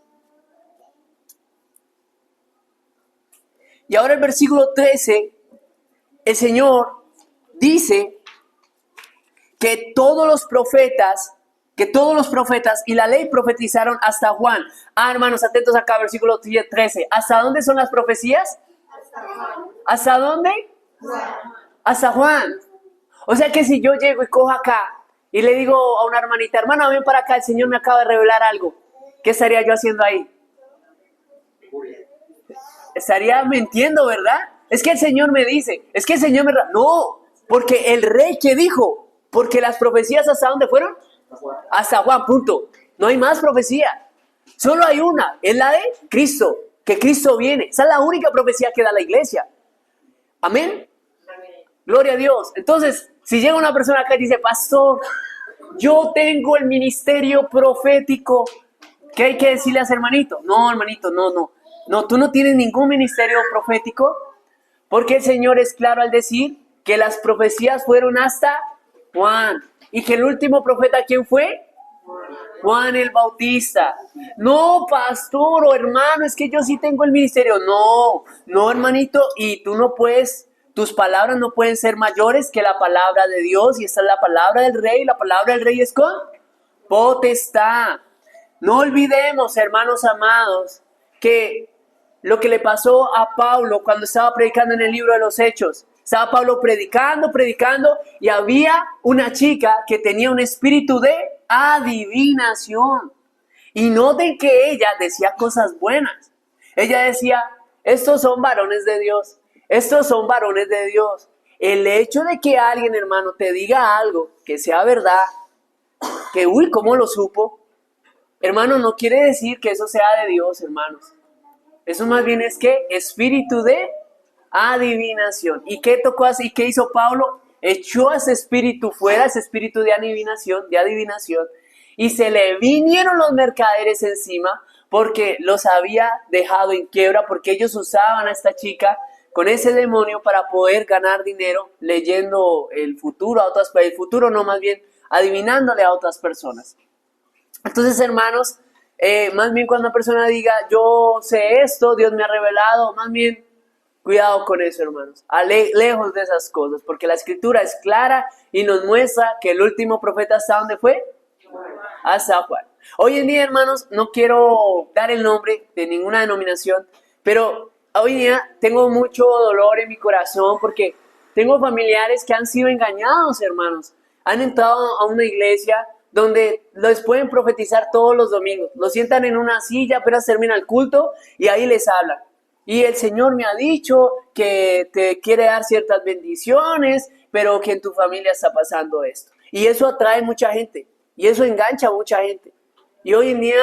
Y ahora el versículo 13, el Señor dice que todos los profetas y la ley profetizaron hasta Juan. Hermanos, atentos acá, versículo 13. ¿Hasta dónde son las profecías? Hasta Juan. ¿Hasta dónde? Juan. Hasta Juan. O sea que si yo llego y cojo acá y le digo a una hermanita, hermana, ven para acá, el Señor me acaba de revelar algo, ¿qué estaría yo haciendo ahí? Estaría mintiendo, ¿verdad? Es que el Señor me dice, es que el Señor me... No, porque el rey que dijo, porque las profecías ¿hasta dónde fueron? Hasta Juan, punto. No hay más profecía. Solo hay una, es la de Cristo, que Cristo viene. Esa es la única profecía que da la iglesia. Amén. Gloria a Dios. Entonces, si llega una persona acá y dice, pastor, yo tengo el ministerio profético, ¿qué hay que decirle a ese hermanito? No, hermanito, no. No, tú no tienes ningún ministerio profético, porque el Señor es claro al decir que las profecías fueron hasta Juan. Y que el último profeta, ¿quién fue? Juan el Bautista. No, pastor o hermano, es que yo sí tengo el ministerio. No, hermanito, y tú no puedes, tus palabras no pueden ser mayores que la palabra de Dios, y esta es la palabra del rey. La palabra del rey es con potestad. No olvidemos, hermanos amados, que lo que le pasó a Pablo cuando estaba predicando en el libro de los Hechos. Estaba Pablo predicando y había una chica que tenía un espíritu de adivinación. Y noten que ella decía cosas buenas. Ella decía, estos son varones de Dios, estos son varones de Dios. El hecho de que alguien, hermano, te diga algo que sea verdad, que ¿cómo lo supo? Hermano, no quiere decir que eso sea de Dios, hermanos. Eso más bien es que espíritu de adivinación. ¿Y qué tocó así? ¿Qué hizo Pablo? Echó a ese espíritu fuera, ese espíritu de adivinación, y se le vinieron los mercaderes encima porque los había dejado en quiebra, porque ellos usaban a esta chica con ese demonio para poder ganar dinero leyendo el futuro a otras personas, el futuro no, más bien adivinándole a otras personas. Entonces, hermanos, más bien cuando una persona diga, yo sé esto, Dios me ha revelado, más bien, cuidado con eso, hermanos, lejos de esas cosas, porque la escritura es clara y nos muestra que el último profeta, ¿hasta dónde fue? Hasta Juan. Hoy en día, hermanos, no quiero dar el nombre de ninguna denominación, pero hoy en día tengo mucho dolor en mi corazón porque tengo familiares que han sido engañados, hermanos. Han entrado a una iglesia donde les pueden profetizar todos los domingos. Los sientan en una silla, apenas termina el culto y ahí les hablan. y el Señor me ha dicho que te quiere dar ciertas bendiciones, pero que en tu familia está pasando esto. Y eso atrae mucha gente, y eso engancha a mucha gente. Y hoy en día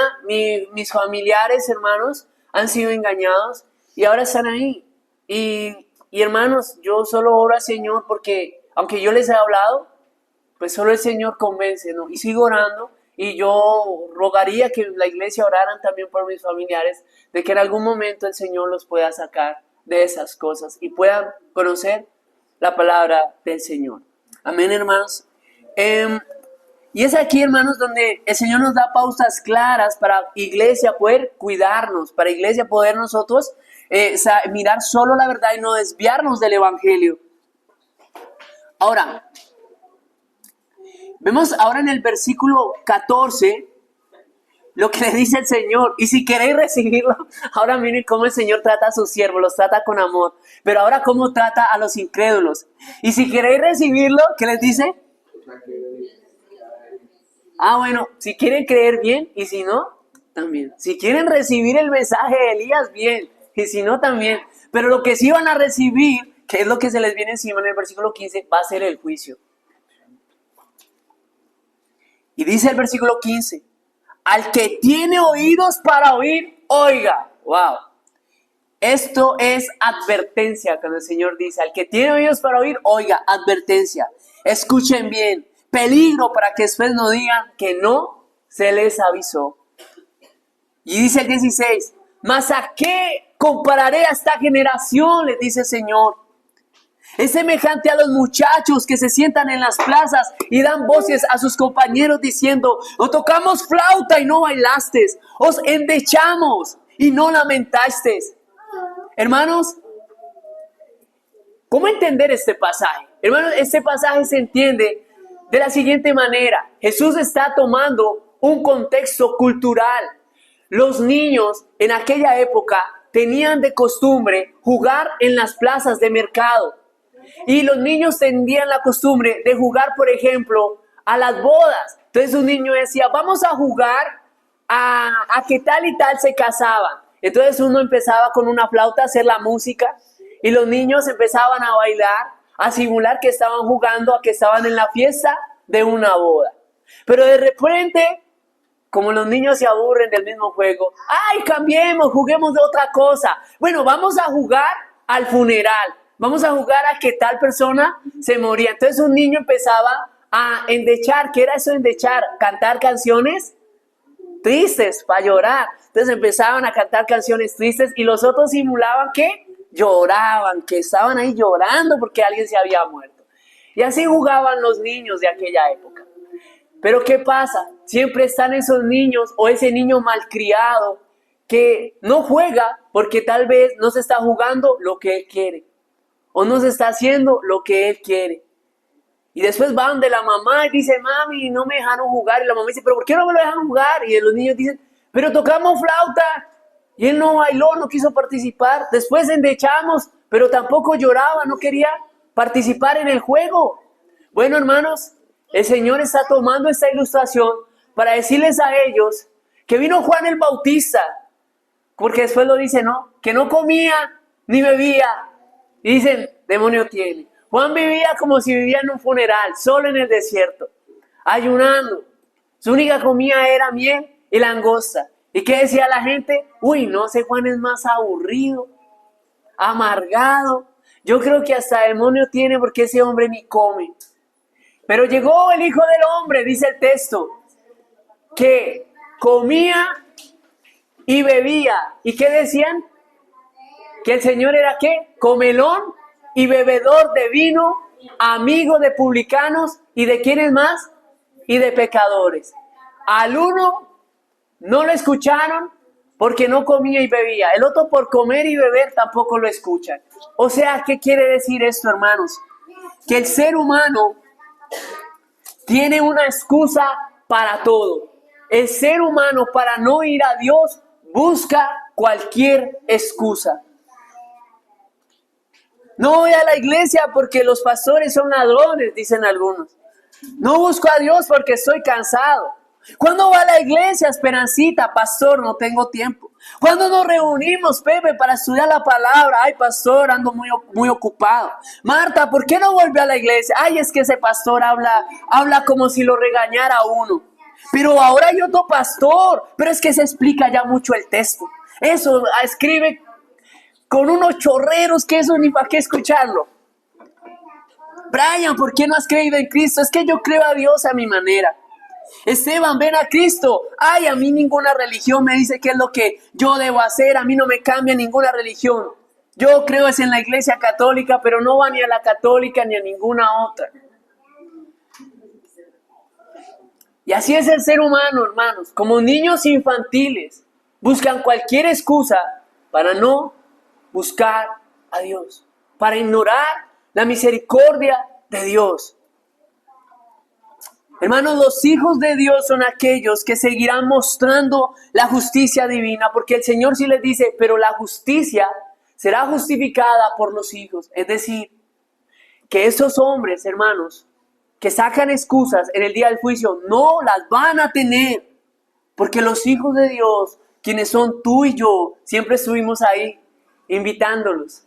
mis familiares, hermanos, han sido engañados y ahora están ahí. Y hermanos, yo solo oro al Señor porque, aunque yo les he hablado, pues solo el Señor convence, ¿no? Y sigo orando y yo rogaría que la iglesia oraran también por mis familiares, de que en algún momento el Señor los pueda sacar de esas cosas y puedan conocer la palabra del Señor. Amén, hermanos. Y es aquí, hermanos, donde el Señor nos da pautas claras para iglesia poder cuidarnos, para iglesia poder nosotros mirar solo la verdad y no desviarnos del evangelio. Ahora, vemos ahora en el versículo 14 lo que le dice el Señor. Y si queréis recibirlo, ahora miren cómo el Señor trata a sus siervos, los trata con amor. Pero ahora cómo trata a los incrédulos. Y si queréis recibirlo, ¿qué les dice? Bueno, si quieren creer bien y si no, también. Si quieren recibir el mensaje de Elías, bien. Y si no, también. Pero lo que sí van a recibir, que es lo que se les viene encima en el versículo 15, va a ser el juicio. Y dice el versículo 15, al que tiene oídos para oír, oiga. Wow. Esto es advertencia cuando el Señor dice, al que tiene oídos para oír, oiga, advertencia. Escuchen bien. Peligro para que después no digan que no se les avisó. Y dice el 16, ¿mas a qué compararé a esta generación? Les dice el Señor. Es semejante a los muchachos que se sientan en las plazas y dan voces a sus compañeros diciendo, os tocamos flauta y no bailasteis, os endechamos y no lamentasteis. Hermanos, ¿cómo entender este pasaje? Hermanos, este pasaje se entiende de la siguiente manera. Jesús está tomando un contexto cultural. Los niños en aquella época tenían de costumbre jugar en las plazas de mercado. Y los niños tenían la costumbre de jugar, por ejemplo, a las bodas. Entonces un niño decía, vamos a jugar a que tal y tal se casaban. Entonces uno empezaba con una flauta a hacer la música y los niños empezaban a bailar, a simular que estaban jugando, a que estaban en la fiesta de una boda. Pero de repente, como los niños se aburren del mismo juego, ¡ay, cambiemos, juguemos de otra cosa! Bueno, vamos a jugar al funeral, vamos a jugar a que tal persona se moría. Entonces un niño empezaba a endechar. ¿Qué era eso de endechar? Cantar canciones tristes para llorar. Entonces empezaban a cantar canciones tristes y los otros simulaban que lloraban, que estaban ahí llorando porque alguien se había muerto. Y así jugaban los niños de aquella época. Pero ¿qué pasa? Siempre están esos niños o ese niño malcriado que no juega porque tal vez no se está jugando lo que él quiere o no se está haciendo lo que él quiere. Y después van de la mamá y dice, mami, no me dejaron jugar. Y la mamá dice, pero ¿por qué no me lo dejan jugar? Y los niños dicen, pero tocamos flauta. Y él no bailó, no quiso participar. Después endechamos, pero tampoco lloraba, no quería participar en el juego. Bueno, hermanos, el Señor está tomando esta ilustración para decirles a ellos que vino Juan el Bautista, porque después lo dice, ¿no? Que no comía ni bebía. Y dicen, demonio tiene. Juan vivía como si vivía en un funeral, solo en el desierto, ayunando. Su única comida era miel y langosta. ¿Y qué decía la gente? Uy, no, ese Juan es más aburrido, amargado. Yo creo que hasta demonio tiene porque ese hombre ni come. Pero llegó el Hijo del Hombre, dice el texto, que comía y bebía. ¿Y qué decían? Que el Señor era ¿qué? Comelón y bebedor de vino, amigo de publicanos y de quiénes más, y de pecadores. Al uno no lo escucharon porque no comía y bebía. El otro por comer y beber tampoco lo escuchan. O sea, ¿qué quiere decir esto, hermanos? Que el ser humano tiene una excusa para todo. El ser humano para no ir a Dios busca cualquier excusa. No voy a la iglesia porque los pastores son ladrones, dicen algunos. No busco a Dios porque estoy cansado. ¿Cuándo va a la iglesia, Esperancita? Pastor, no tengo tiempo. ¿Cuándo nos reunimos, Pepe, para estudiar la palabra? Ay, pastor, ando muy ocupado. Marta, ¿por qué no vuelve a la iglesia? Ay, es que ese pastor habla como si lo regañara a uno. Pero ahora hay otro pastor, pero es que se explica ya mucho el texto. Eso escribe con unos chorreros que eso ni para qué escucharlo. Brian, ¿por qué no has creído en Cristo? Es que yo creo a Dios a mi manera. Esteban, ven a Cristo. Ay, a mí ninguna religión me dice qué es lo que yo debo hacer. A mí no me cambia ninguna religión. Yo creo es en la iglesia católica, pero no va ni a la católica ni a ninguna otra. Y así es el ser humano, hermanos. Como niños infantiles, buscan cualquier excusa para no buscar a Dios, para ignorar la misericordia de Dios. Hermanos, los hijos de Dios son aquellos que seguirán mostrando la justicia divina, porque el Señor sí les dice, pero la justicia será justificada por los hijos. Es decir, que esos hombres, hermanos, que sacan excusas en el día del juicio, no las van a tener, porque los hijos de Dios, quienes son tú y yo, siempre estuvimos ahí invitándolos.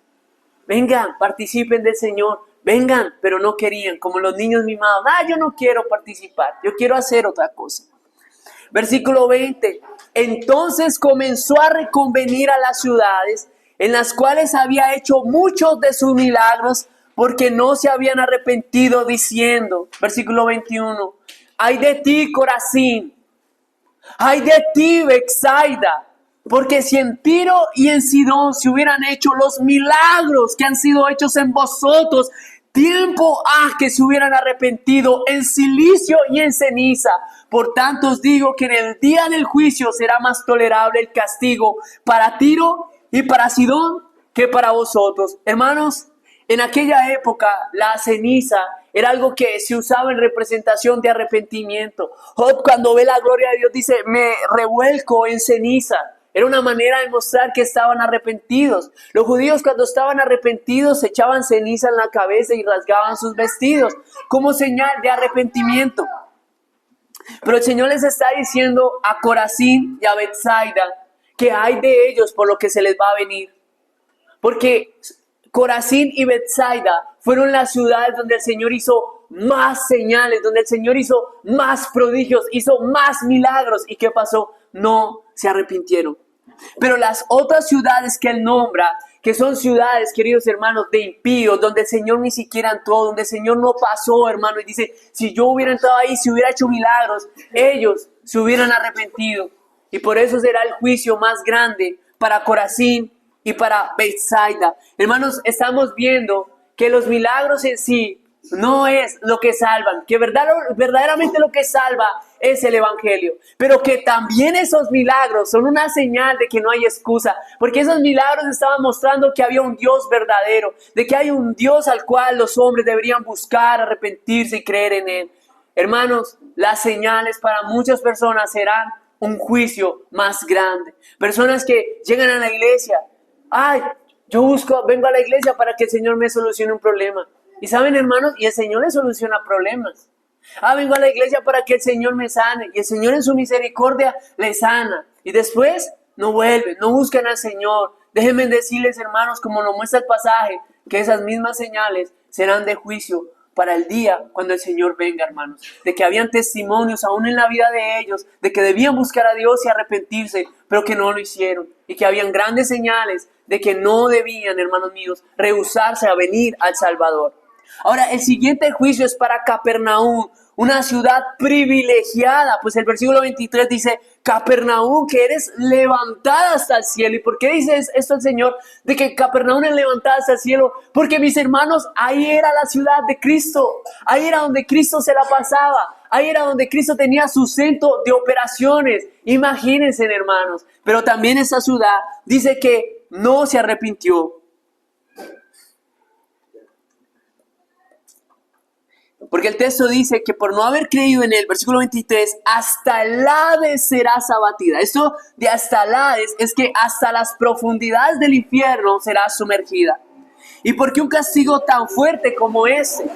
Vengan, participen del Señor. Vengan, pero no querían, como los niños mimados. Yo no quiero participar, yo quiero hacer otra cosa. Versículo 20. Entonces comenzó a reconvenir a las ciudades en las cuales había hecho muchos de sus milagros, porque no se habían arrepentido, diciendo, versículo 21, ay de ti, Corazín, ay de ti, Betsaida, porque si en Tiro y en Sidón se hubieran hecho los milagros que han sido hechos en vosotros, tiempo que se hubieran arrepentido en silicio y en ceniza. Por tanto os digo que en el día del juicio será más tolerable el castigo para Tiro y para Sidón que para vosotros. Hermanos, en aquella época la ceniza era algo que se usaba en representación de arrepentimiento. Job, cuando ve la gloria de Dios, dice, me revuelco en ceniza. Era una manera de mostrar que estaban arrepentidos. Los judíos, cuando estaban arrepentidos, se echaban ceniza en la cabeza y rasgaban sus vestidos como señal de arrepentimiento. Pero el Señor les está diciendo a Corazín y a Betsaida que hay de ellos por lo que se les va a venir. Porque Corazín y Betsaida fueron las ciudades donde el Señor hizo más señales, donde el Señor hizo más prodigios, hizo más milagros. ¿Y qué pasó? No se arrepintieron. Pero las otras ciudades que Él nombra, que son ciudades, queridos hermanos, de impíos, donde el Señor ni siquiera entró, donde el Señor no pasó, hermano, y dice, si yo hubiera entrado ahí, si hubiera hecho milagros, ellos se hubieran arrepentido. Y por eso será el juicio más grande para Corazín y para Betsaida. Hermanos, estamos viendo que los milagros en sí no es lo que salvan, que verdaderamente lo que salva es el evangelio, pero que también esos milagros son una señal de que no hay excusa, porque esos milagros estaban mostrando que había un Dios verdadero, de que hay un Dios al cual los hombres deberían buscar, arrepentirse y creer en Él. Hermanos, las señales para muchas personas serán un juicio más grande. Personas que llegan a la iglesia, vengo a la iglesia para que el Señor me solucione un problema. Y saben, hermanos, y el Señor le soluciona problemas. Vengo a la iglesia para que el Señor me sane. Y el Señor en su misericordia le sana. Y después no vuelven, no buscan al Señor. Déjenme decirles, hermanos, como nos muestra el pasaje, que esas mismas señales serán de juicio para el día cuando el Señor venga, hermanos. De que habían testimonios aún en la vida de ellos, de que debían buscar a Dios y arrepentirse, pero que no lo hicieron. Y que habían grandes señales de que no debían, hermanos míos, rehusarse a venir al Salvador. Ahora, el siguiente juicio es para Capernaum, una ciudad privilegiada. Pues el versículo 23 dice, Capernaum, que eres levantada hasta el cielo. ¿Y por qué dice esto el Señor? De que Capernaum es levantada hasta el cielo. Porque, mis hermanos, ahí era la ciudad de Cristo. Ahí era donde Cristo se la pasaba. Ahí era donde Cristo tenía su centro de operaciones. Imagínense, hermanos. Pero también esa ciudad dice que no se arrepintió. Porque el texto dice que por no haber creído en él, versículo 23, hasta el Hades serás abatida. Esto de hasta el Hades es que hasta las profundidades del infierno serás sumergida. ¿Y por qué un castigo tan fuerte como ese?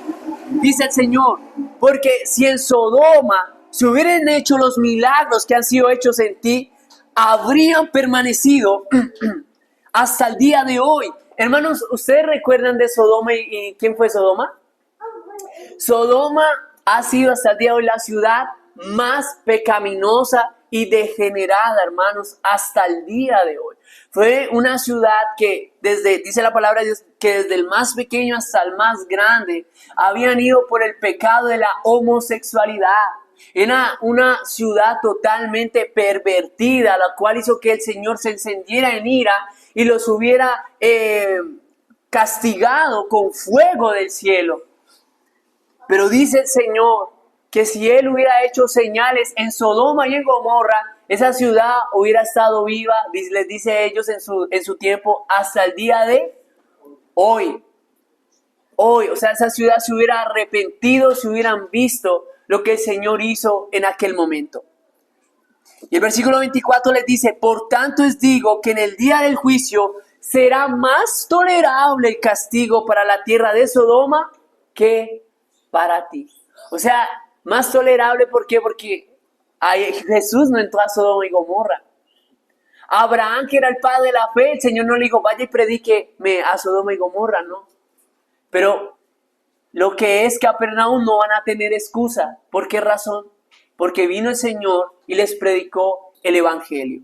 Dice el Señor, porque si en Sodoma se hubieran hecho los milagros que han sido hechos en ti, habrían permanecido hasta el día de hoy. Hermanos, ¿ustedes recuerdan de Sodoma y quién fue Sodoma? Sodoma ha sido hasta el día de hoy la ciudad más pecaminosa y degenerada, hermanos, hasta el día de hoy. Fue una ciudad que dice la palabra de Dios, que desde el más pequeño hasta el más grande habían ido por el pecado de la homosexualidad. Era una ciudad totalmente pervertida, la cual hizo que el Señor se encendiera en ira y los hubiera castigado con fuego del cielo. Pero dice el Señor que si Él hubiera hecho señales en Sodoma y en Gomorra, esa ciudad hubiera estado viva, les dice ellos en su tiempo, hasta el día de hoy. Hoy, o sea, esa ciudad se hubiera arrepentido, se hubieran visto lo que el Señor hizo en aquel momento. Y el versículo 24 les dice, por tanto os digo que en el día del juicio será más tolerable el castigo para la tierra de Sodoma que para ti. O sea, más tolerable, ¿por qué? Porque Jesús no entró a Sodoma y Gomorra. Abraham, que era el padre de la fe, el Señor no le dijo, vaya y predíqueme a Sodoma y Gomorra, no. Pero lo que es Capernaum no van a tener excusa. ¿Por qué razón? Porque vino el Señor y les predicó el Evangelio.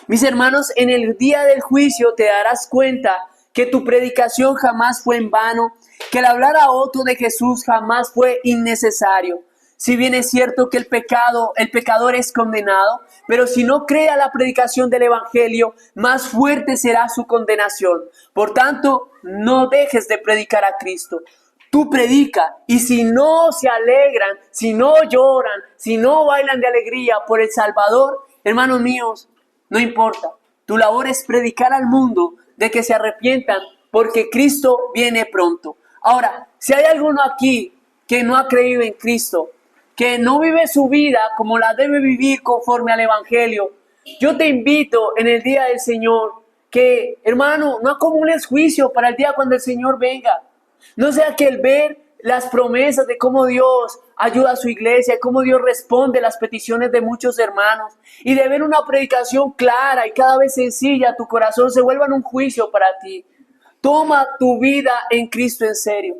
Mis hermanos, en el día del juicio te darás cuenta que tu predicación jamás fue en vano, que el hablar a otro de Jesús jamás fue innecesario. Si bien es cierto que el pecador es condenado, pero si no cree a la predicación del Evangelio, más fuerte será su condenación. Por tanto, no dejes de predicar a Cristo. Tú predica, y si no se alegran, si no lloran, si no bailan de alegría por el Salvador, hermanos míos, no importa. Tu labor es predicar al mundo de que se arrepientan porque Cristo viene pronto. Ahora, si hay alguno aquí que no ha creído en Cristo, que no vive su vida como la debe vivir conforme al Evangelio, yo te invito en el día del Señor que, hermano, no acumules juicio para el día cuando el Señor venga. No sea que el ver las promesas de cómo Dios ayuda a su iglesia, cómo Dios responde las peticiones de muchos hermanos, y de ver una predicación clara y cada vez sencilla, tu corazón se vuelva en un juicio para ti. Toma tu vida en Cristo en serio.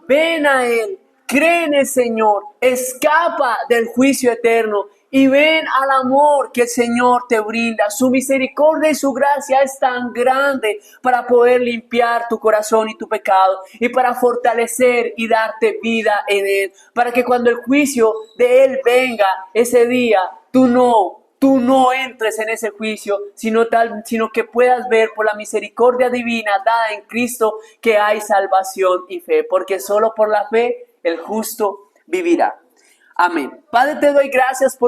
Ven a Él, cree en el Señor, escapa del juicio eterno y ven al amor que el Señor te brinda. Su misericordia y su gracia es tan grande para poder limpiar tu corazón y tu pecado y para fortalecer y darte vida en Él. Para que cuando el juicio de Él venga ese día, tú no entres en ese juicio, sino que puedas ver por la misericordia divina dada en Cristo que hay salvación y fe, porque solo por la fe el justo vivirá. Amén. Padre, te doy gracias por